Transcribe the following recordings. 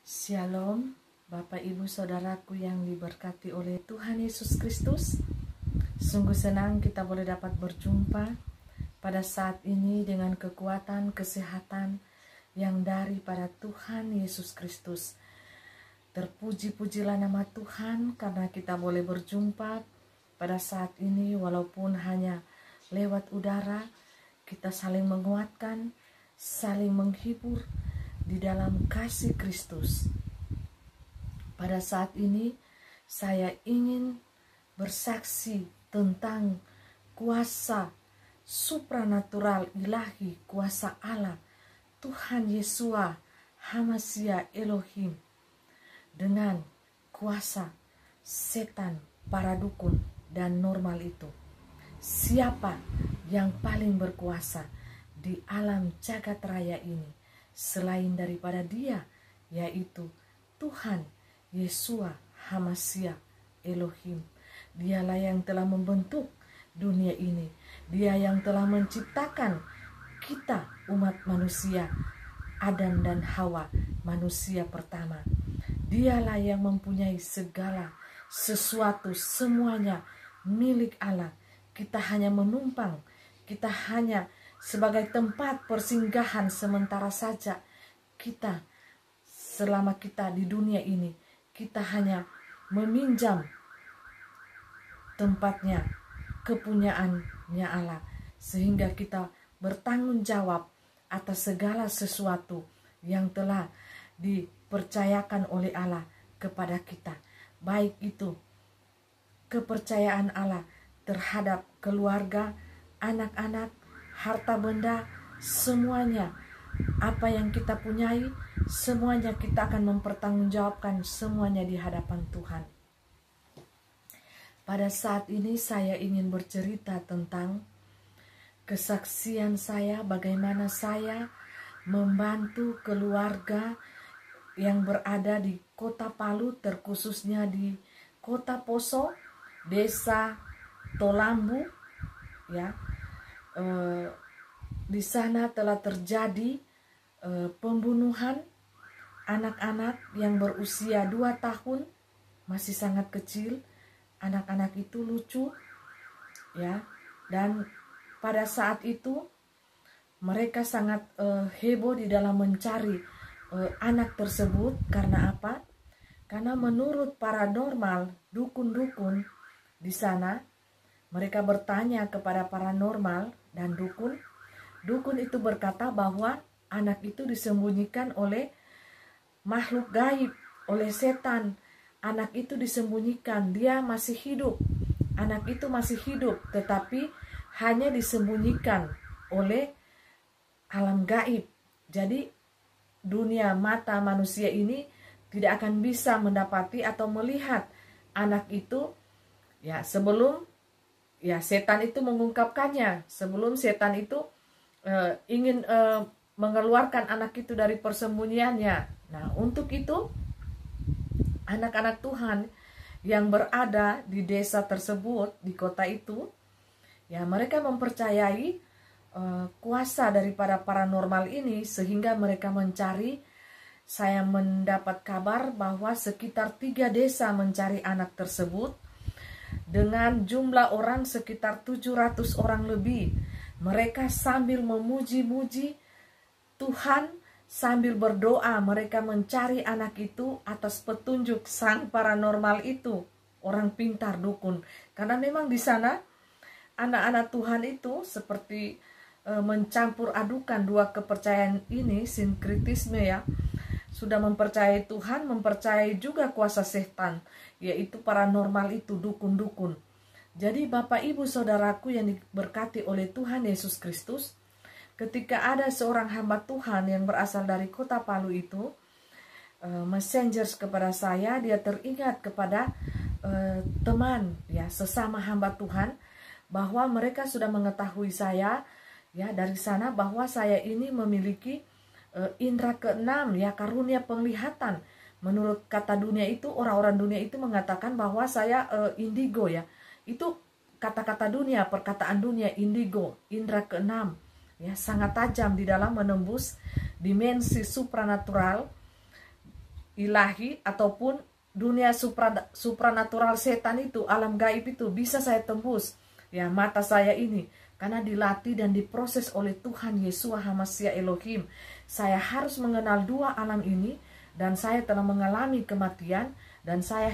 Shalom, Bapak Ibu Saudaraku yang diberkati oleh Tuhan Yesus Kristus. Sungguh senang kita boleh dapat berjumpa pada saat ini dengan kekuatan kesehatan yang daripada Tuhan Yesus Kristus. Terpuji-pujilah nama Tuhan karena kita boleh berjumpa pada saat ini walaupun hanya lewat udara. Kita saling menguatkan, saling menghibur di dalam kasih Kristus. Pada saat ini saya ingin bersaksi tentang kuasa supranatural ilahi, kuasa Allah Tuhan Yesua Hamasia Elohim dengan kuasa setan, para dukun dan normal itu. Siapa yang paling berkuasa di alam jagat raya ini selain daripada Dia, yaitu Tuhan Yesua Hamasia Elohim. Dialah yang telah membentuk dunia ini. Dia yang telah menciptakan kita umat manusia, Adam dan Hawa, manusia pertama. Dialah yang mempunyai segala sesuatu, semuanya milik Allah. Kita hanya menumpang, kita hanya sebagai tempat persinggahan sementara saja. Kita selama kita di dunia ini, kita hanya meminjam tempatnya, kepunyaannya Allah, sehingga kita bertanggung jawab atas segala sesuatu yang telah dipercayakan oleh Allah kepada kita. Baik itu kepercayaan Allah terhadap keluarga, anak-anak, harta benda, semuanya apa yang kita punyai, semuanya kita akan mempertanggungjawabkan semuanya di hadapan Tuhan. Pada saat ini saya ingin bercerita tentang kesaksian saya, bagaimana saya membantu keluarga yang berada di Kota Palu, terkhususnya di Kota Poso, Desa Tolambu, ya. Di sana telah terjadi pembunuhan anak-anak yang berusia 2 tahun, masih sangat kecil. Anak-anak itu lucu, ya. Dan pada saat itu mereka sangat heboh di dalam mencari anak tersebut. Karena apa? Karena menurut paranormal, dukun-dukun di sana, mereka bertanya kepada paranormal dan dukun. Dukun itu berkata bahwa anak itu disembunyikan oleh makhluk gaib, oleh setan. Anak itu disembunyikan, dia masih hidup. Anak itu masih hidup, tetapi hanya disembunyikan oleh alam gaib. Jadi dunia mata manusia ini tidak akan bisa mendapati atau melihat anak itu, ya, sebelum setan itu mengungkapkannya, sebelum setan itu ingin mengeluarkan anak itu dari persembunyiannya. Nah, untuk itu anak-anak Tuhan yang berada di desa tersebut, di kota itu, ya, mereka mempercayai kuasa daripada paranormal ini, sehingga mereka mencari. Saya mendapat kabar bahwa sekitar 3 desa mencari anak tersebut dengan jumlah orang sekitar 700 orang lebih. Mereka sambil memuji-muji Tuhan, sambil berdoa, mereka mencari anak itu atas petunjuk sang paranormal itu, orang pintar, dukun. Karena memang di sana anak-anak Tuhan itu seperti mencampur adukan dua kepercayaan ini, sinkritisme, ya. Sudah mempercayai Tuhan, mempercayai juga kuasa setan, yaitu paranormal itu, dukun-dukun. Jadi Bapak Ibu Saudaraku yang diberkati oleh Tuhan Yesus Kristus, ketika ada seorang hamba Tuhan yang berasal dari Kota Palu itu messengers kepada saya, dia teringat kepada teman, ya, sesama hamba Tuhan, bahwa mereka sudah mengetahui saya, ya, dari sana, bahwa saya ini memiliki indera keenam, ya, karunia penglihatan. Menurut kata dunia itu, orang-orang dunia itu mengatakan bahwa saya indigo, ya. Itu kata-kata dunia, perkataan dunia, indigo, indera keenam, ya, sangat tajam di dalam menembus dimensi supranatural ilahi ataupun dunia supranatural setan itu, alam gaib itu bisa saya tembus ya mata saya ini, karena dilatih dan diproses oleh Tuhan Yeshua HaMashiach Elohim. Saya harus mengenal dua alam ini, dan saya telah mengalami kematian dan saya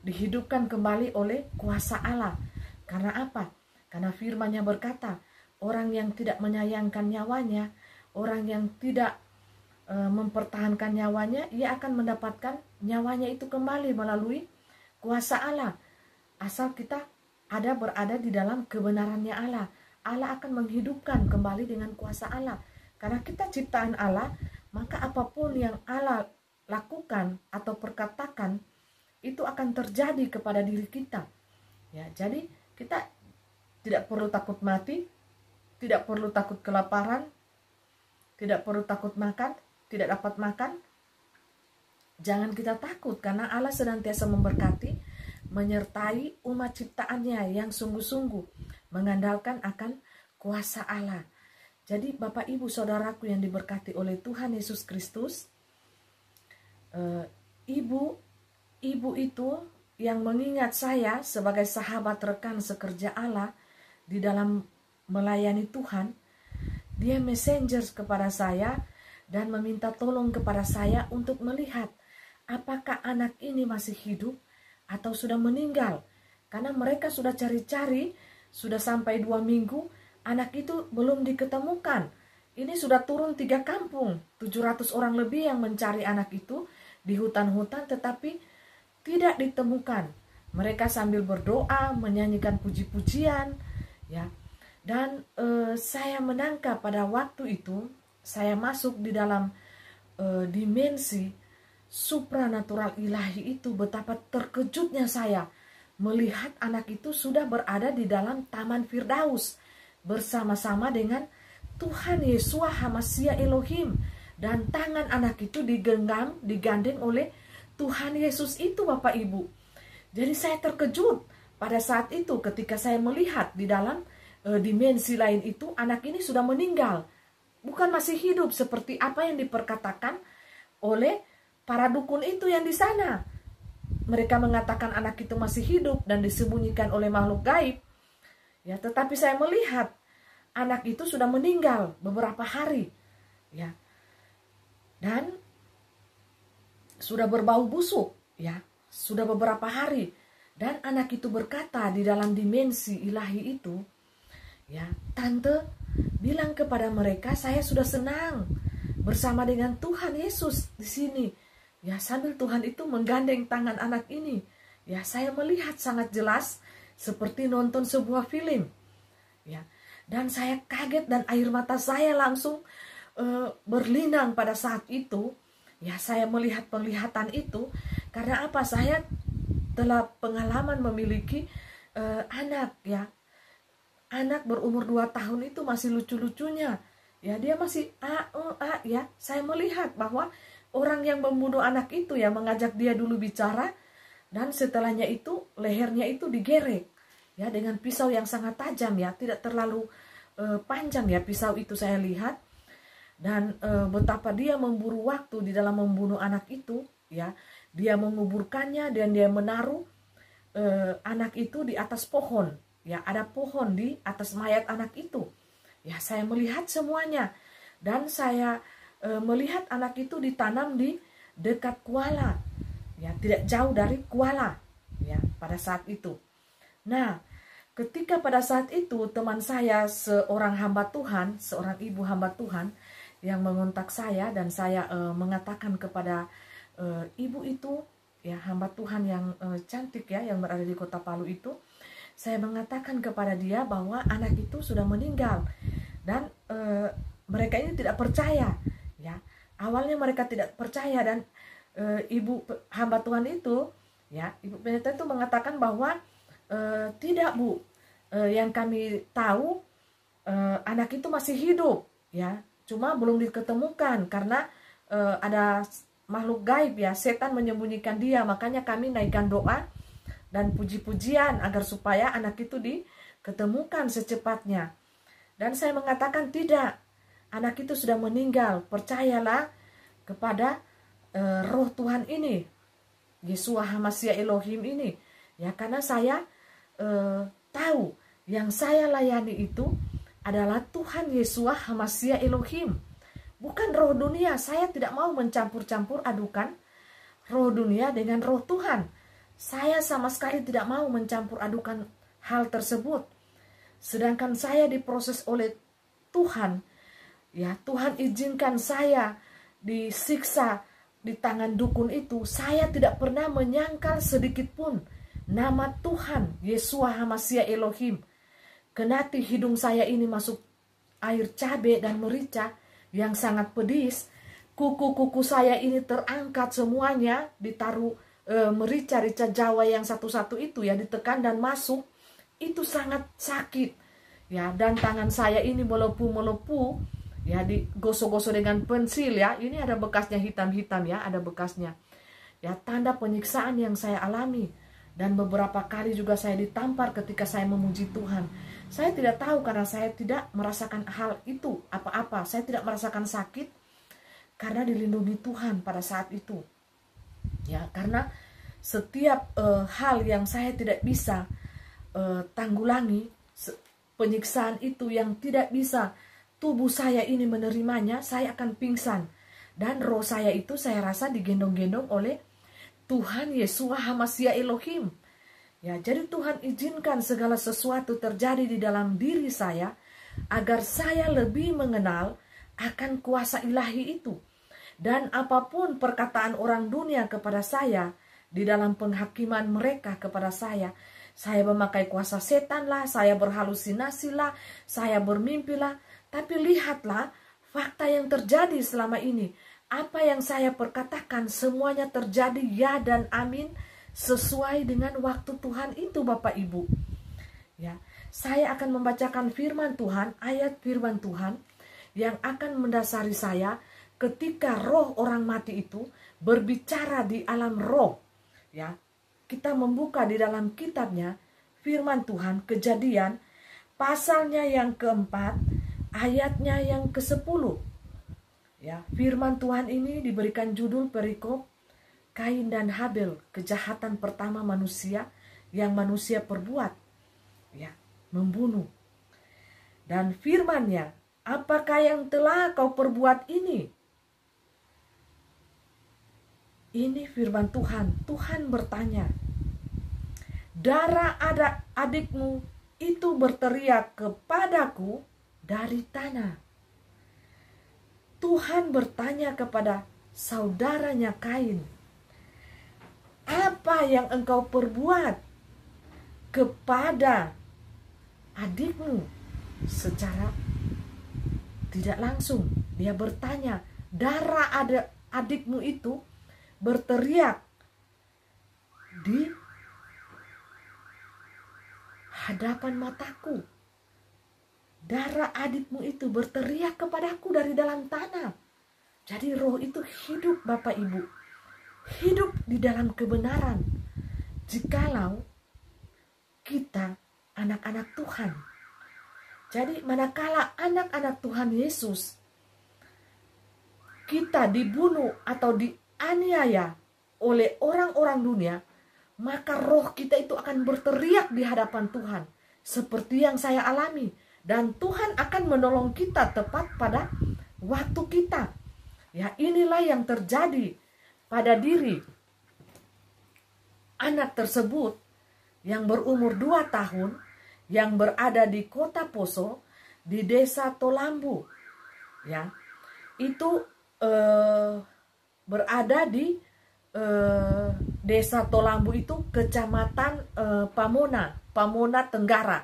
dihidupkan kembali oleh kuasa Allah. Karena apa? Karena firman-Nya berkata, orang yang tidak menyayangkan nyawanya, orang yang tidak mempertahankan nyawanya, ia akan mendapatkan nyawanya itu kembali melalui kuasa Allah. Asal kita berada di dalam kebenarannya Allah, Allah akan menghidupkan kembali dengan kuasa Allah. Karena kita ciptaan Allah, maka apapun yang Allah lakukan atau perkatakan itu akan terjadi kepada diri kita. Ya, jadi kita tidak perlu takut mati, tidak perlu takut kelaparan, tidak perlu takut makan, tidak dapat makan. Jangan kita takut, karena Allah senantiasa memberkati, menyertai umat ciptaannya yang sungguh-sungguh mengandalkan akan kuasa Allah. Jadi Bapak Ibu Saudaraku yang diberkati oleh Tuhan Yesus Kristus, ibu itu yang mengingat saya sebagai sahabat rekan sekerja Allah di dalam melayani Tuhan, dia messenger kepada saya dan meminta tolong kepada saya untuk melihat apakah anak ini masih hidup atau sudah meninggal. Karena mereka sudah cari-cari, sudah sampai 2 minggu, anak itu belum diketemukan. Ini sudah turun 3 kampung, 700 orang lebih yang mencari anak itu di hutan-hutan, tetapi tidak ditemukan. Mereka sambil berdoa, menyanyikan puji-pujian, ya. Dan saya menangkap pada waktu itu, saya masuk di dalam dimensi supranatural ilahi itu. Betapa terkejutnya saya melihat anak itu sudah berada di dalam Taman Firdaus bersama-sama dengan Tuhan Yeshua HaMashiach Elohim, dan tangan anak itu digenggam, digandeng oleh Tuhan Yesus itu, Bapak Ibu. Jadi saya terkejut pada saat itu ketika saya melihat di dalam dimensi lain itu anak ini sudah meninggal, bukan masih hidup seperti apa yang diperkatakan oleh para dukun itu yang di sana. Mereka mengatakan anak itu masih hidup dan disembunyikan oleh makhluk gaib. Ya, tetapi saya melihat anak itu sudah meninggal beberapa hari, ya, dan sudah berbau busuk, ya, sudah beberapa hari. Dan anak itu berkata di dalam dimensi ilahi itu, ya, tante bilang kepada mereka, saya sudah senang bersama dengan Tuhan Yesus di sini. Ya, sambil Tuhan itu menggandeng tangan anak ini. Ya, saya melihat sangat jelas seperti nonton sebuah film. Ya, dan saya kaget dan air mata saya langsung berlinang pada saat itu. Ya, saya melihat penglihatan itu karena apa? Saya telah pengalaman memiliki anak, ya. Anak berumur 2 tahun itu masih lucu-lucunya. Ya, dia masih ya. Saya melihat bahwa orang yang membunuh anak itu ya mengajak dia dulu bicara, dan setelahnya itu lehernya itu digerek, ya, dengan pisau yang sangat tajam, ya, tidak terlalu panjang, ya, pisau itu saya lihat. Dan betapa dia memburu waktu di dalam membunuh anak itu, ya. Dia menguburkannya dan dia menaruh anak itu di atas pohon, ya, ada pohon di atas mayat anak itu. Ya, saya melihat semuanya, dan saya melihat anak itu ditanam di dekat Kuala, ya, tidak jauh dari Kuala, ya, pada saat itu. Nah, ketika pada saat itu teman saya, seorang hamba Tuhan, seorang ibu hamba Tuhan yang mengontak saya, dan saya mengatakan kepada ibu itu, ya, hamba Tuhan yang cantik, ya, yang berada di kota Palu itu, saya mengatakan kepada dia bahwa anak itu sudah meninggal. Dan mereka ini tidak percaya, ya. Awalnya mereka tidak percaya, dan ibu hamba Tuhan itu, ya, ibu pendeta itu mengatakan bahwa tidak, Bu, yang kami tahu anak itu masih hidup, ya, cuma belum diketemukan karena ada makhluk gaib, ya, setan menyembunyikan dia. Makanya kami naikkan doa dan puji-pujian agar supaya anak itu diketemukan secepatnya. Dan saya mengatakan tidak, anak itu sudah meninggal. Percayalah kepada roh Tuhan ini, Yeshua HaMashiach Elohim ini. Ya, karena saya tahu yang saya layani itu adalah Tuhan Yeshua HaMashiach Elohim, bukan roh dunia. Saya tidak mau mencampur-campur adukan roh dunia dengan roh Tuhan. Saya sama sekali tidak mau mencampur adukan hal tersebut. Sedangkan saya diproses oleh Tuhan, ya Tuhan izinkan saya disiksa di tangan dukun itu. Saya tidak pernah menyangkal sedikit pun nama Tuhan Yeshua HaMashiach Elohim. Kenati hidung saya ini masuk air cabai dan merica yang sangat pedis. Kuku-kuku saya ini terangkat semuanya, ditaruh merica-rica Jawa yang satu-satu itu ya, ditekan dan masuk. Itu sangat sakit. Ya, dan tangan saya ini melepuh-melepuh. Ya, digosok-gosok dengan pensil ya. Ini ada bekasnya hitam-hitam ya, ada bekasnya. Ya, tanda penyiksaan yang saya alami. Dan beberapa kali juga saya ditampar ketika saya memuji Tuhan. Saya tidak tahu karena saya tidak merasakan hal itu apa-apa. Saya tidak merasakan sakit karena dilindungi Tuhan pada saat itu. Ya, karena setiap hal yang saya tidak bisa tanggulangi, penyiksaan itu yang tidak bisa tubuh saya ini menerimanya, saya akan pingsan. Dan roh saya itu saya rasa digendong-gendong oleh Tuhan Yeshua HaMashiach Elohim. Ya, jadi Tuhan izinkan segala sesuatu terjadi di dalam diri saya agar saya lebih mengenal akan kuasa ilahi itu. Dan apapun perkataan orang dunia kepada saya di dalam penghakiman mereka kepada saya memakai kuasa setan lah, saya berhalusinasi lah, saya bermimpi lah. Tapi lihatlah fakta yang terjadi selama ini. Apa yang saya perkatakan semuanya terjadi ya dan amin sesuai dengan waktu Tuhan itu, Bapak Ibu. Ya, saya akan membacakan firman Tuhan, ayat firman Tuhan yang akan mendasari saya ketika roh orang mati itu berbicara di alam roh. Ya, kita membuka di dalam kitabnya firman Tuhan, Kejadian pasalnya yang keempat, ayatnya yang ke-10. Ya, firman Tuhan ini diberikan judul perikop Kain dan Habel, kejahatan pertama manusia yang manusia perbuat, ya, membunuh. Dan firman-Nya, apakah yang telah kau perbuat ini? Ini firman Tuhan. Tuhan bertanya, darah adikmu itu berteriak kepadaku dari tanah. Tuhan bertanya kepada saudaranya Kain, apa yang engkau perbuat kepada adikmu? Secara tidak langsung dia bertanya, darah adikmu itu berteriak di hadapan mataku. Darah adikmu itu berteriak kepadaku dari dalam tanah. Jadi roh itu hidup, Bapak Ibu. Hidup di dalam kebenaran. Jikalau kita anak-anak Tuhan. Jadi manakala anak-anak Tuhan Yesus kita dibunuh atau dianiaya oleh orang-orang dunia, maka roh kita itu akan berteriak di hadapan Tuhan. Seperti yang saya alami. Dan Tuhan akan menolong kita tepat pada waktu kita. Ya, inilah yang terjadi pada diri anak tersebut yang berumur 2 tahun yang berada di kota Poso di desa Tolambu. Ya, itu berada di desa Tolambu itu kecamatan Pamona Tenggara.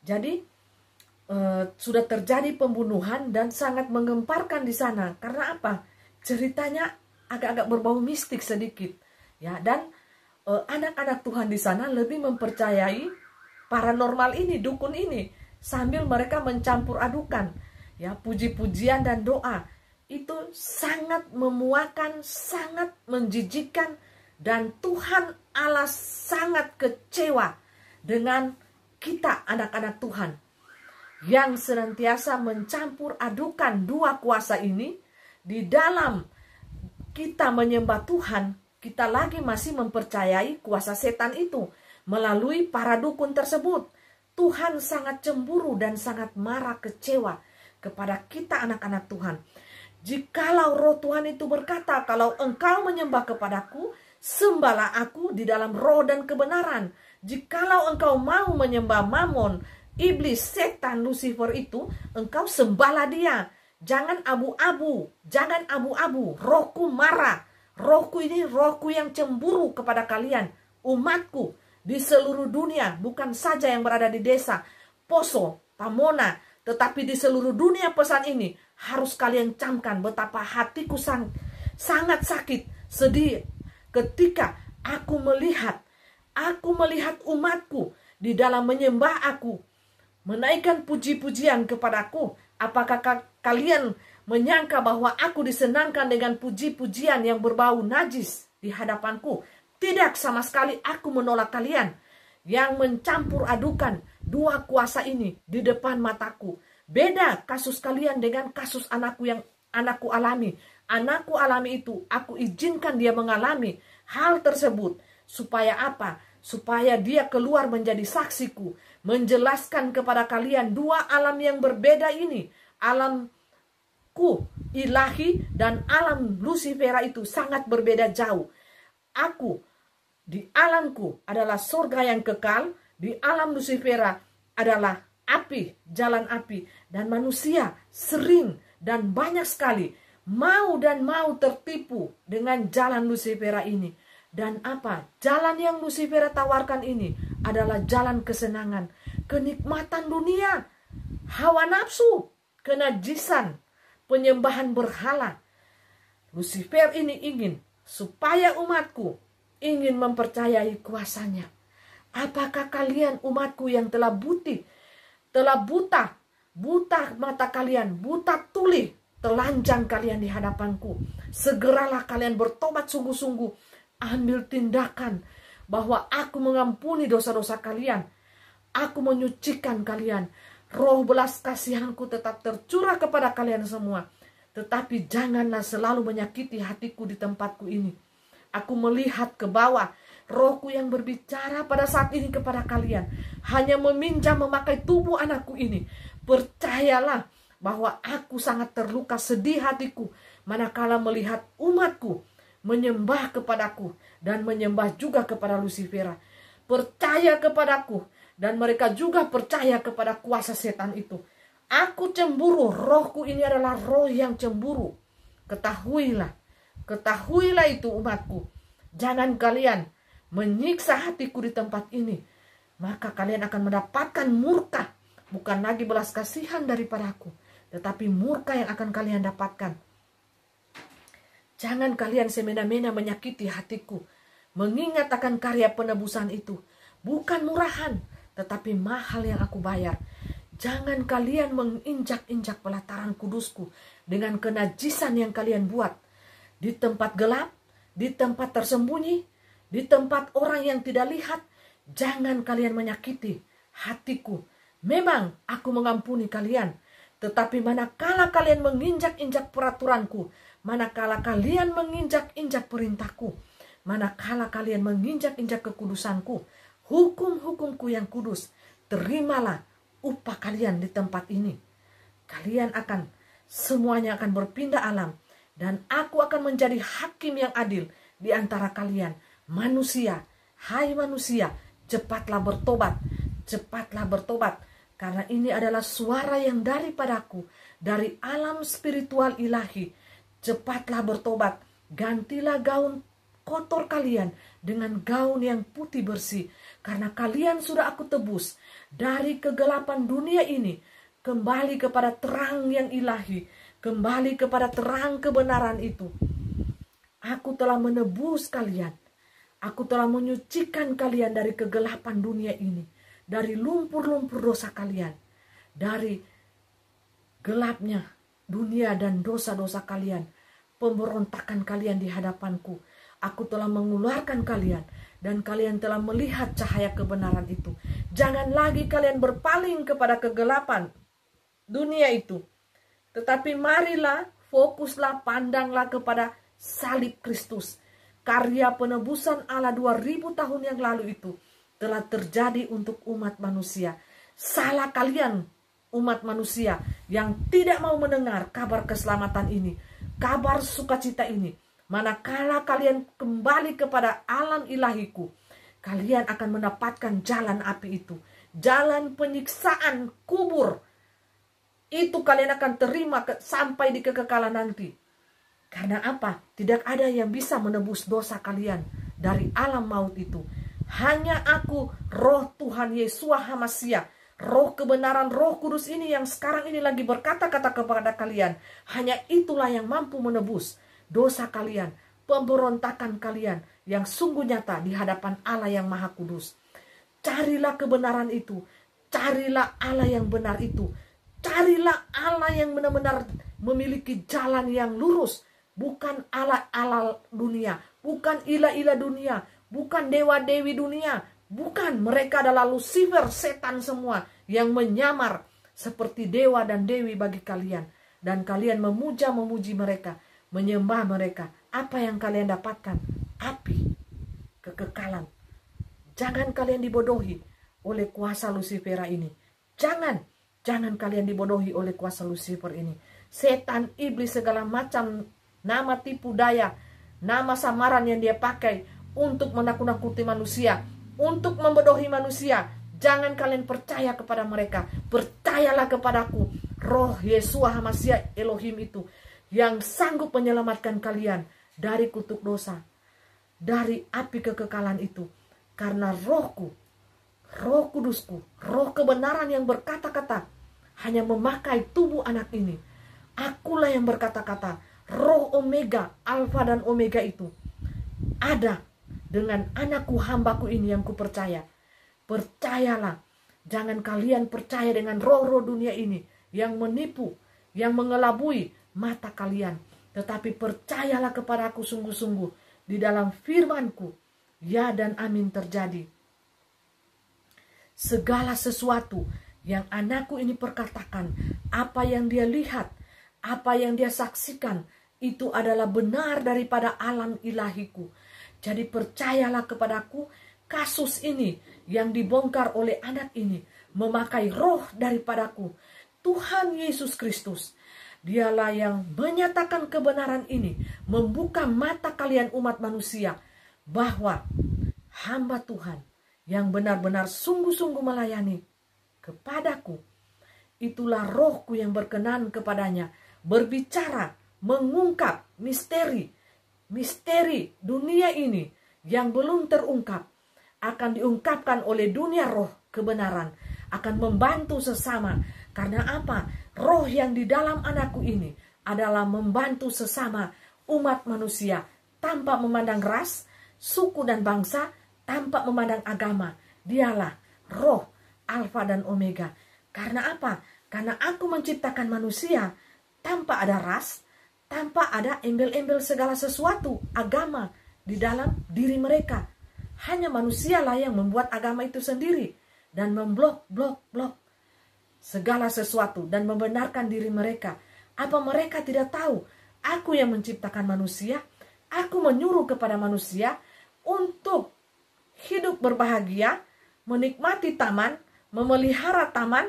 Jadi sudah terjadi pembunuhan dan sangat menggemparkan di sana. Karena apa? Ceritanya agak-agak berbau mistik sedikit. Ya, dan anak-anak Tuhan di sana lebih mempercayai paranormal ini, dukun ini, sambil mereka mencampur adukan ya puji-pujian dan doa. Itu sangat memuakan, sangat menjijikkan, dan Tuhan Allah sangat kecewa dengan kita anak-anak Tuhan yang senantiasa mencampur adukan dua kuasa ini di dalam kita menyembah Tuhan, kita lagi masih mempercayai kuasa setan itu melalui para dukun tersebut. Tuhan sangat cemburu dan sangat marah, kecewa kepada kita anak-anak Tuhan. Jikalau roh Tuhan itu berkata, kalau engkau menyembah kepadaku, sembahlah aku di dalam roh dan kebenaran. Jikalau engkau mau menyembah Mamon, iblis, setan, Lucifer itu, engkau sembahlah dia. Jangan abu-abu, jangan abu-abu. Rohku marah. Rohku ini rohku yang cemburu kepada kalian, umatku di seluruh dunia, bukan saja yang berada di desa Poso, Pamona, tetapi di seluruh dunia. Pesan ini harus kalian camkan betapa hatiku sangat sakit, sedih ketika aku melihat umatku di dalam menyembah aku, menaikkan puji-pujian kepadaku. Apakah kalian menyangka bahwa aku disenangkan dengan puji-pujian yang berbau najis di hadapanku? Tidak, sama sekali aku menolak kalian yang mencampur adukan dua kuasa ini di depan mataku. Beda kasus kalian dengan kasus anakku yang anakku alami. Anakku alami itu, aku izinkan dia mengalami hal tersebut. Supaya apa? Supaya dia keluar menjadi saksiku, menjelaskan kepada kalian dua alam yang berbeda ini. Alamku ilahi dan alam Lucifera itu sangat berbeda jauh. Aku di alamku adalah surga yang kekal, di alam Lucifera adalah api, jalan api, dan manusia sering dan banyak sekali mau tertipu dengan jalan Lucifera ini. Dan apa? Jalan yang Lucifera tawarkan ini adalah jalan kesenangan, kenikmatan dunia, hawa nafsu, kenajisan, penyembahan berhala. Lucifer ini ingin supaya umatku ingin mempercayai kuasanya. Apakah kalian umatku yang telah buta mata kalian, buta tuli, telanjang kalian di hadapanku? Segeralah kalian bertobat sungguh-sungguh, ambil tindakan bahwa aku mengampuni dosa-dosa kalian, aku menyucikan kalian. Roh belas kasihanku tetap tercurah kepada kalian semua, tetapi janganlah selalu menyakiti hatiku di tempatku ini. Aku melihat ke bawah, rohku yang berbicara pada saat ini kepada kalian hanya meminjam memakai tubuh anakku ini. Percayalah bahwa aku sangat terluka, sedih hatiku manakala melihat umatku menyembah kepadaku dan menyembah juga kepada Lucifera. Percaya kepadaku dan mereka juga percaya kepada kuasa setan itu. Aku cemburu, rohku ini adalah roh yang cemburu. Ketahuilah itu umatku. Jangan kalian menyiksa hatiku di tempat ini. Maka kalian akan mendapatkan murka. Bukan lagi belas kasihan daripadaku, tetapi murka yang akan kalian dapatkan. Jangan kalian semena-mena menyakiti hatiku. Mengingat akan karya penebusan itu. Bukan murahan, tetapi mahal yang aku bayar. Jangan kalian menginjak-injak pelataran kudusku dengan kenajisan yang kalian buat. Di tempat gelap, di tempat tersembunyi, di tempat orang yang tidak lihat, jangan kalian menyakiti hatiku. Memang aku mengampuni kalian, tetapi manakala kalian menginjak-injak peraturanku, manakala kalian menginjak-injak perintahku, manakala kalian menginjak-injak kekudusanku, hukum-hukumku yang kudus, terimalah upah kalian di tempat ini. Kalian semuanya akan berpindah alam. Dan aku akan menjadi hakim yang adil di antara kalian. Manusia, hai manusia, cepatlah bertobat. Cepatlah bertobat. Karena ini adalah suara yang daripadaku, dari alam spiritual ilahi. Cepatlah bertobat. Gantilah gaun kotor kalian dengan gaun yang putih bersih. Karena kalian sudah aku tebus dari kegelapan dunia ini, kembali kepada terang yang ilahi. Kembali kepada terang kebenaran itu. Aku telah menebus kalian. Aku telah menyucikan kalian dari kegelapan dunia ini. Dari lumpur-lumpur dosa kalian. Dari gelapnya dunia dan dosa-dosa kalian. Pemberontakan kalian di hadapanku. Aku telah mengeluarkan kalian. Dan kalian telah melihat cahaya kebenaran itu. Jangan lagi kalian berpaling kepada kegelapan dunia itu. Tetapi marilah, fokuslah, pandanglah kepada salib Kristus. Karya penebusan Allah 2000 tahun yang lalu itu telah terjadi untuk umat manusia. Salah kalian umat manusia yang tidak mau mendengar kabar keselamatan ini, kabar sukacita ini. Manakala kalian kembali kepada alam ilahiku, kalian akan mendapatkan jalan api itu. Jalan penyiksaan kubur. Itu kalian akan terima sampai di kekekalan nanti. Karena apa? Tidak ada yang bisa menebus dosa kalian dari alam maut itu. Hanya aku, Roh Tuhan Yesua HaMasiah, Roh kebenaran, Roh Kudus ini yang sekarang ini lagi berkata-kata kepada kalian. Hanya itulah yang mampu menebus dosa kalian, pemberontakan kalian yang sungguh nyata di hadapan Allah yang Maha Kudus. Carilah kebenaran itu, carilah Allah yang benar itu, carilah Allah yang benar-benar memiliki jalan yang lurus, bukan Allah-Allah dunia, bukan ilah-ilah dunia, bukan dewa-dewi dunia, bukan. Mereka adalah Lucifer, setan semua yang menyamar seperti dewa dan dewi bagi kalian. Dan kalian memuji mereka, menyembah mereka. Apa yang kalian dapatkan? Api, kekekalan. Jangan kalian dibodohi oleh kuasa Lucifer ini. Jangan kalian dibodohi oleh kuasa Lucifer ini. Setan, iblis, segala macam nama tipu daya, nama samaran yang dia pakai untuk menakut-nakuti manusia, untuk membodohi manusia. Jangan kalian percaya kepada mereka. Percayalah kepadaku, Roh Yesua HaMasiah Elohim itu, yang sanggup menyelamatkan kalian dari kutuk dosa, dari api kekekalan itu. Karena rohku, Roh Kudusku, Roh kebenaran yang berkata-kata hanya memakai tubuh anak ini. Akulah yang berkata-kata. Roh Omega, Alfa dan Omega itu ada dengan anakku, hambaku ini yang kupercaya. Percayalah. Jangan kalian percaya dengan roh-roh dunia ini yang menipu, yang mengelabui mata kalian. Tetapi percayalah kepadaku sungguh-sungguh di dalam firmanku. Ya dan amin terjadi. Segala sesuatu yang anakku ini perkatakan, apa yang dia lihat, apa yang dia saksikan, itu adalah benar daripada alam ilahiku. Jadi percayalah kepadaku, kasus ini yang dibongkar oleh anak ini memakai roh daripadaku, Tuhan Yesus Kristus. Dialah yang menyatakan kebenaran ini, membuka mata kalian umat manusia, bahwa hamba Tuhan yang benar-benar sungguh-sungguh melayani kepadaku, itulah rohku yang berkenan kepadanya, berbicara, mengungkap misteri dunia ini yang belum terungkap, akan diungkapkan oleh dunia roh kebenaran, akan membantu sesama. Karena apa? Roh yang di dalam anakku ini adalah membantu sesama umat manusia tanpa memandang ras, suku dan bangsa, tanpa memandang agama. Dialah roh Alfa dan Omega. Karena apa? Karena aku menciptakan manusia tanpa ada ras, tanpa ada embel-embel segala sesuatu agama di dalam diri mereka. Hanya manusialah yang membuat agama itu sendiri dan memblok segala sesuatu dan membenarkan diri mereka. Apa mereka tidak tahu? Aku yang menciptakan manusia, aku menyuruh kepada manusia untuk hidup berbahagia, menikmati taman, memelihara taman,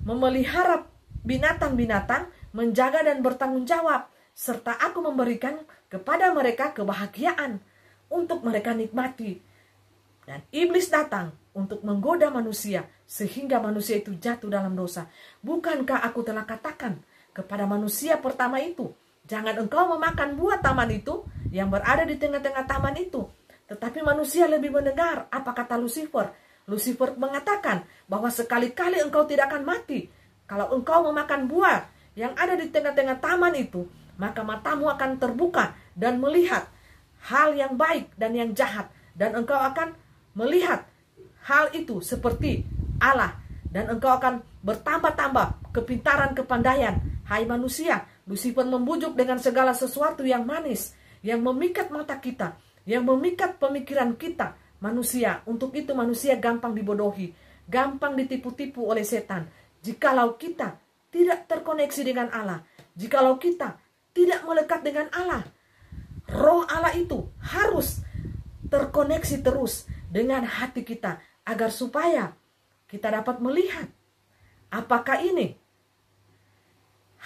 memelihara binatang-binatang, menjaga dan bertanggung jawab. Serta aku memberikan kepada mereka kebahagiaan untuk mereka nikmati. Dan iblis datang untuk menggoda manusia sehingga manusia itu jatuh dalam dosa. Bukankah aku telah katakan kepada manusia pertama itu, jangan engkau memakan buah taman itu yang berada di tengah-tengah taman itu. Tetapi manusia lebih mendengar apa kata Lucifer. Lucifer mengatakan bahwa sekali-kali engkau tidak akan mati. Kalau engkau memakan buah yang ada di tengah-tengah taman itu, maka matamu akan terbuka dan melihat hal yang baik dan yang jahat. Dan engkau akan melihat hal itu seperti Allah. Dan engkau akan bertambah-tambah kepintaran, kepandaian. Hai manusia, Lucifer membujuk dengan segala sesuatu yang manis, yang memikat mata kita, yang memikat pemikiran kita manusia. Untuk itu manusia gampang dibodohi, gampang ditipu-tipu oleh setan. Jikalau kita tidak terkoneksi dengan Allah, jikalau kita tidak melekat dengan Allah, Roh Allah itu harus terkoneksi terus dengan hati kita, agar supaya kita dapat melihat apakah ini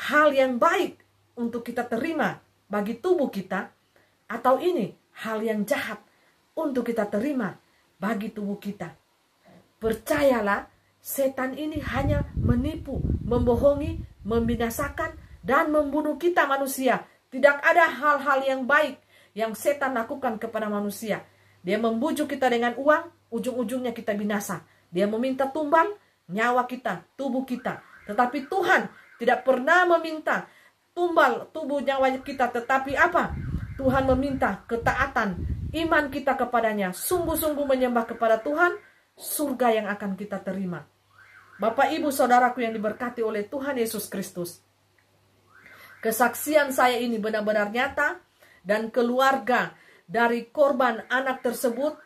hal yang baik untuk kita terima bagi tubuh kita, atau ini hal yang jahat untuk kita terima bagi tubuh kita. Percayalah, setan ini hanya menipu, membohongi, membinasakan, dan membunuh kita manusia. Tidak ada hal-hal yang baik yang setan lakukan kepada manusia. Dia membujuk kita dengan uang, ujung-ujungnya kita binasa. Dia meminta tumbal, nyawa kita, tubuh kita. Tetapi Tuhan tidak pernah meminta tumbal tubuh nyawa kita. Tetapi apa? Tuhan meminta ketaatan, iman kita kepadanya. Sungguh-sungguh menyembah kepada Tuhan, surga yang akan kita terima. Bapak, Ibu, Saudaraku yang diberkati oleh Tuhan Yesus Kristus, kesaksian saya ini benar-benar nyata, dan keluarga dari korban anak tersebut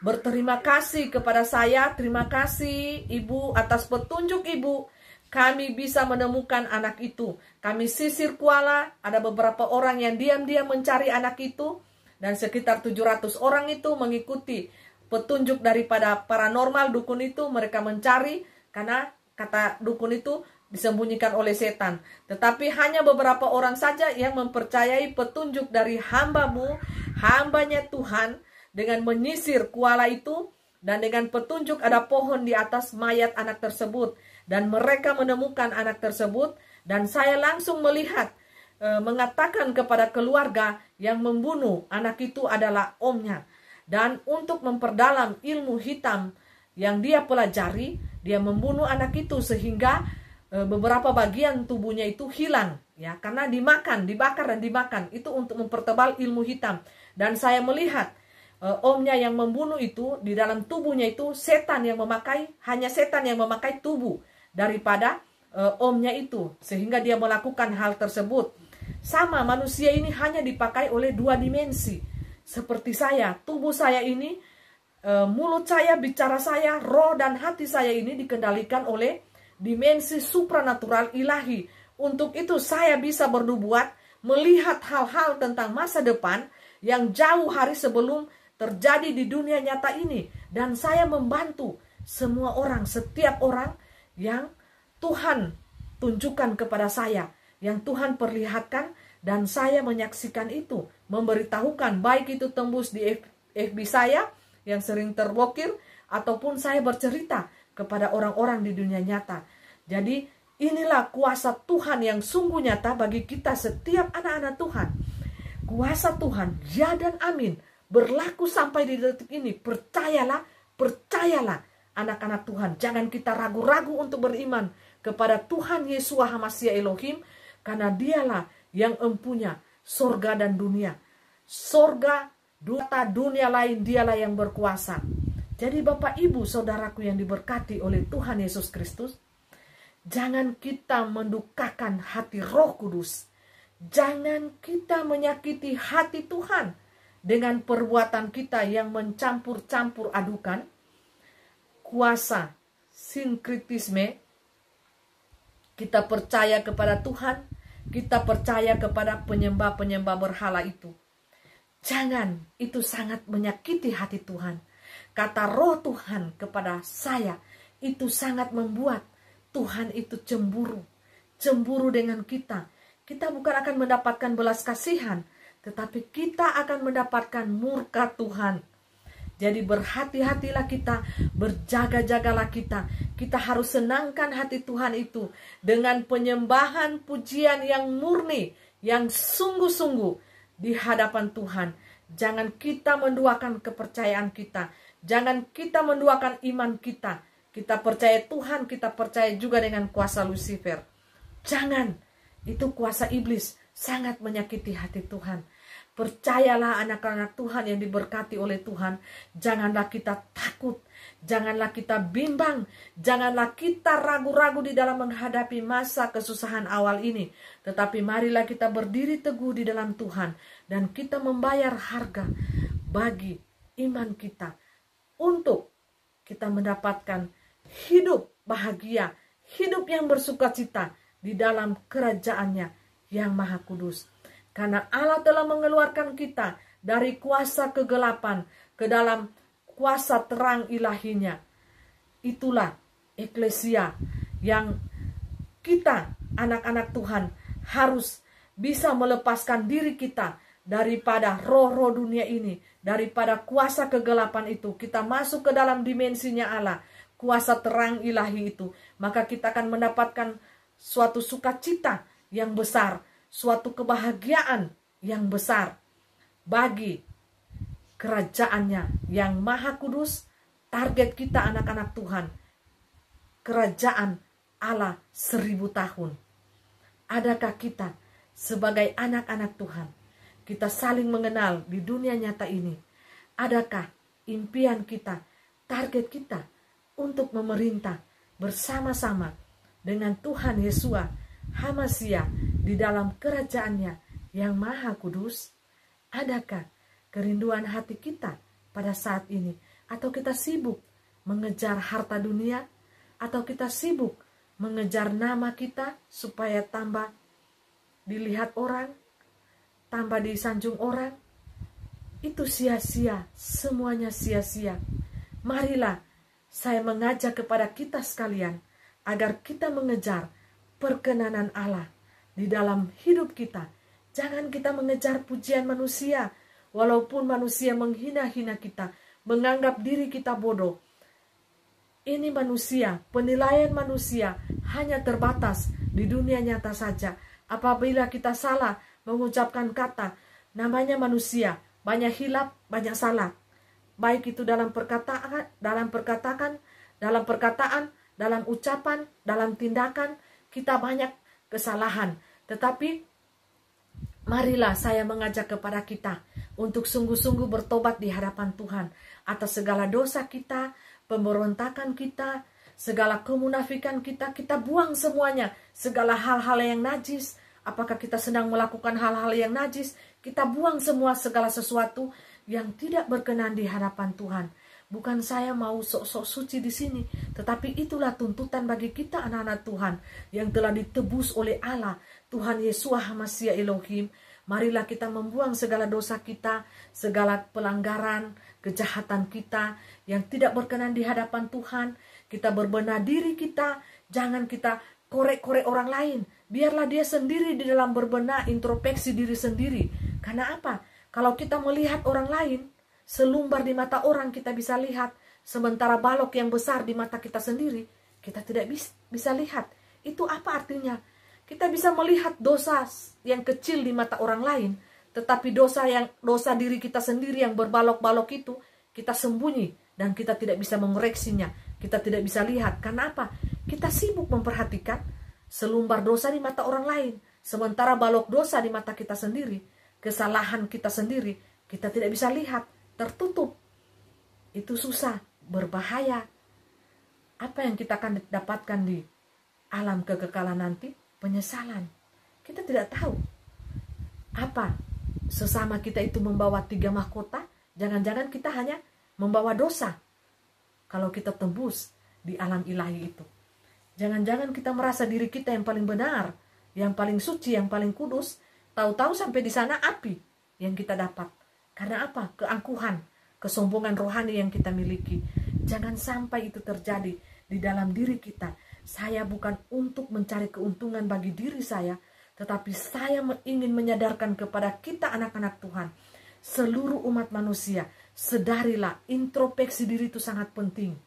berterima kasih kepada saya. Terima kasih Ibu atas petunjuk Ibu. Kami bisa menemukan anak itu. Kami sisir Kuala, ada beberapa orang yang diam-diam mencari anak itu, dan sekitar 700 orang itu mengikuti petunjuk daripada paranormal dukun itu. Mereka mencari, karena kata dukun itu disembunyikan oleh setan. Tetapi hanya beberapa orang saja yang mempercayai petunjuk dari hambamu, hambanya Tuhan, dengan menyisir Kuala itu, dan dengan petunjuk ada pohon di atas mayat anak tersebut, dan mereka menemukan anak tersebut. Dan saya langsung melihat, mengatakan kepada keluarga yang membunuh anak itu adalah omnya. Dan untuk memperdalam ilmu hitam yang dia pelajari, dia membunuh anak itu sehingga beberapa bagian tubuhnya itu hilang, ya, karena dimakan, dibakar dan dimakan. Itu untuk mempertebal ilmu hitam. Dan saya melihat omnya yang membunuh itu, di dalam tubuhnya itu setan yang memakai, hanya setan yang memakai tubuh daripada omnya itu, sehingga dia melakukan hal tersebut. Sama, manusia ini hanya dipakai oleh dua dimensi. Seperti saya, tubuh saya ini, mulut saya, bicara saya, roh dan hati saya ini dikendalikan oleh dimensi supranatural ilahi. Untuk itu saya bisa bernubuat, melihat hal-hal tentang masa depan yang jauh hari sebelum terjadi di dunia nyata ini. Dan saya membantu semua orang, setiap orang yang Tuhan tunjukkan kepada saya, yang Tuhan perlihatkan, dan saya menyaksikan itu, memberitahukan, baik itu tembus di FB saya yang sering terblokir, ataupun saya bercerita kepada orang-orang di dunia nyata. Jadi inilah kuasa Tuhan yang sungguh nyata bagi kita setiap anak-anak Tuhan. Kuasa Tuhan, ya dan amin, berlaku sampai di detik ini. Percayalah, percayalah anak-anak Tuhan. Jangan kita ragu-ragu untuk beriman kepada Tuhan Yeshua HaMashiach Elohim, karena dialah yang empunya sorga dan dunia. Sorga, dunia lain, dialah yang berkuasa. Jadi Bapak, Ibu, Saudaraku yang diberkati oleh Tuhan Yesus Kristus, jangan kita mendukakan hati Roh Kudus. Jangan kita menyakiti hati Tuhan dengan perbuatan kita yang mencampur-campur adukan kuasa sinkritisme. Kita percaya kepada Tuhan, kita percaya kepada penyembah-penyembah berhala itu. Jangan, itu sangat menyakiti hati Tuhan. Kata Roh Tuhan kepada saya, itu sangat membuat Tuhan itu cemburu. Cemburu dengan kita. Kita bukan akan mendapatkan belas kasihan, tetapi kita akan mendapatkan murka Tuhan. Jadi berhati-hatilah kita, berjaga-jagalah kita. Kita harus senangkan hati Tuhan itu dengan penyembahan pujian yang murni, yang sungguh-sungguh di hadapan Tuhan. Jangan kita menduakan kepercayaan kita. Jangan kita menduakan iman kita. Kita percaya Tuhan, kita percaya juga dengan kuasa Lucifer. Jangan, itu kuasa iblis, sangat menyakiti hati Tuhan. Percayalah anak-anak Tuhan yang diberkati oleh Tuhan. Janganlah kita takut. Janganlah kita bimbang. Janganlah kita ragu-ragu di dalam menghadapi masa kesusahan awal ini. Tetapi marilah kita berdiri teguh di dalam Tuhan. Dan kita membayar harga bagi iman kita. Untuk kita mendapatkan hidup bahagia. Hidup yang bersukacita di dalam kerajaannya yang Maha Kudus. Karena Allah telah mengeluarkan kita dari kuasa kegelapan ke dalam kuasa terang ilahinya. Itulah eklesia yang kita, anak-anak Tuhan, harus bisa melepaskan diri kita daripada roh-roh dunia ini, daripada kuasa kegelapan itu. Kita masuk ke dalam dimensinya Allah, kuasa terang ilahi itu. Maka kita akan mendapatkan suatu sukacita yang besar, suatu kebahagiaan yang besar bagi kerajaannya yang maha kudus. Target kita anak-anak Tuhan, kerajaan Allah 1000 tahun. Adakah kita sebagai anak-anak Tuhan, kita saling mengenal di dunia nyata ini? Adakah impian kita, target kita untuk memerintah bersama-sama dengan Tuhan Yesus HaMashiach di dalam kerajaannya yang maha kudus? Adakah kerinduan hati kita pada saat ini? Atau kita sibuk mengejar harta dunia? Atau kita sibuk mengejar nama kita supaya tambah dilihat orang, tambah disanjung orang? Itu sia-sia, semuanya sia-sia. Marilah saya mengajak kepada kita sekalian agar kita mengejar perkenanan Allah di dalam hidup kita. Jangan kita mengejar pujian manusia, walaupun manusia menghina-hina kita, menganggap diri kita bodoh. Ini manusia, penilaian manusia hanya terbatas di dunia nyata saja. Apabila kita salah mengucapkan kata, namanya manusia, banyak hilap, banyak salah. Baik itu dalam perkataan, dalam ucapan, dalam tindakan, kita banyak kesalahan. Tetapi marilah saya mengajak kepada kita untuk sungguh-sungguh bertobat di hadapan Tuhan atas segala dosa kita, pemberontakan kita, segala kemunafikan kita. Kita buang semuanya, segala hal-hal yang najis. Apakah kita sedang melakukan hal-hal yang najis? Kita buang semua segala sesuatu yang tidak berkenan di hadapan Tuhan. Bukan saya mau sok-sok suci di sini, tetapi itulah tuntutan bagi kita anak-anak Tuhan yang telah ditebus oleh Allah, Tuhan Yesus HaMashiach Elohim. Marilah kita membuang segala dosa kita, segala pelanggaran, kejahatan kita yang tidak berkenan di hadapan Tuhan. Kita berbenah diri kita, jangan kita korek-korek orang lain. Biarlah dia sendiri di dalam berbenah, introspeksi diri sendiri. Karena apa? Kalau kita melihat orang lain, selumbar di mata orang kita bisa lihat, sementara balok yang besar di mata kita sendiri, kita tidak bisa lihat. Itu apa artinya? Kita bisa melihat dosa yang kecil di mata orang lain, tetapi dosa diri kita sendiri yang berbalok-balok itu, kita sembunyi dan kita tidak bisa mengoreksinya. Kita tidak bisa lihat. Karena apa? Kita sibuk memperhatikan selumbar dosa di mata orang lain, sementara balok dosa di mata kita sendiri, kesalahan kita sendiri, kita tidak bisa lihat, tertutup. Itu susah, berbahaya. Apa yang kita akan dapatkan di alam kekekalan nanti? Penyesalan. Kita tidak tahu apa sesama kita itu membawa 3 mahkota. Jangan-jangan kita hanya membawa dosa kalau kita tembus di alam ilahi itu. Jangan-jangan kita merasa diri kita yang paling benar, yang paling suci, yang paling kudus. Tahu-tahu sampai di sana api yang kita dapat. Karena apa? Keangkuhan, kesombongan rohani yang kita miliki. Jangan sampai itu terjadi di dalam diri kita. Saya bukan untuk mencari keuntungan bagi diri saya, tetapi saya ingin menyadarkan kepada kita anak-anak Tuhan, seluruh umat manusia, sedarilah introspeksi diri itu sangat penting.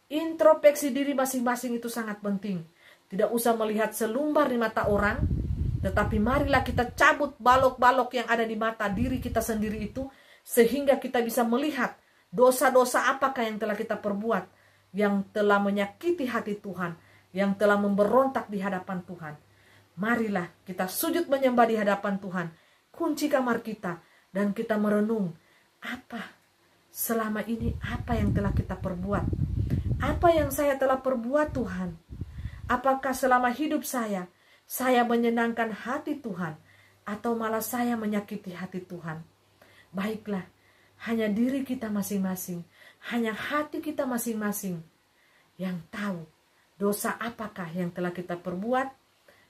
Introspeksi diri masing-masing itu sangat penting. Tidak usah melihat selumbar di mata orang, tetapi marilah kita cabut balok-balok yang ada di mata diri kita sendiri itu, sehingga kita bisa melihat dosa-dosa apakah yang telah kita perbuat, yang telah menyakiti hati Tuhan, yang telah memberontak di hadapan Tuhan. Marilah kita sujud menyembah di hadapan Tuhan, kunci kamar kita, dan kita merenung, apa selama ini, apa yang telah kita perbuat, apa yang saya telah perbuat Tuhan. Apakah selama hidup saya menyenangkan hati Tuhan, atau malah saya menyakiti hati Tuhan. Baiklah, hanya diri kita masing-masing, hanya hati kita masing-masing yang tahu dosa apakah yang telah kita perbuat,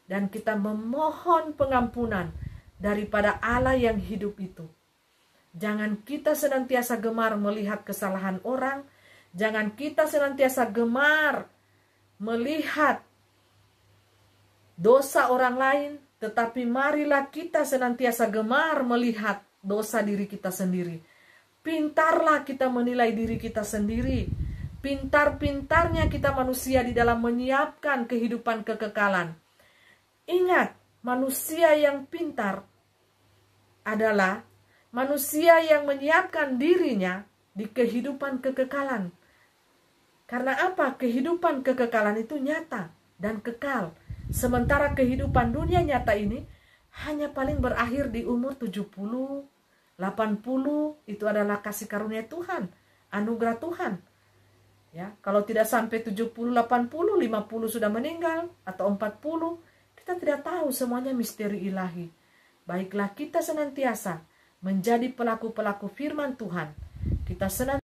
dan kita memohon pengampunan daripada Allah yang hidup itu. Jangan kita senantiasa gemar melihat kesalahan orang. Jangan kita senantiasa gemar melihat dosa orang lain. Tetapi marilah kita senantiasa gemar melihat dosa diri kita sendiri. Pintarlah kita menilai diri kita sendiri. Pintar-pintarnya kita manusia di dalam menyiapkan kehidupan kekekalan. Ingat, manusia yang pintar adalah manusia yang menyiapkan dirinya di kehidupan kekekalan. Karena apa? Kehidupan kekekalan itu nyata dan kekal. Sementara kehidupan dunia nyata ini hanya paling berakhir di umur 70, 80, itu adalah kasih karunia Tuhan, anugerah Tuhan. Ya, kalau tidak sampai 70, 80, 50 sudah meninggal atau 40, kita tidak tahu, semuanya misteri ilahi. Baiklah kita senantiasa menjadi pelaku-pelaku firman Tuhan. Kita senantiasa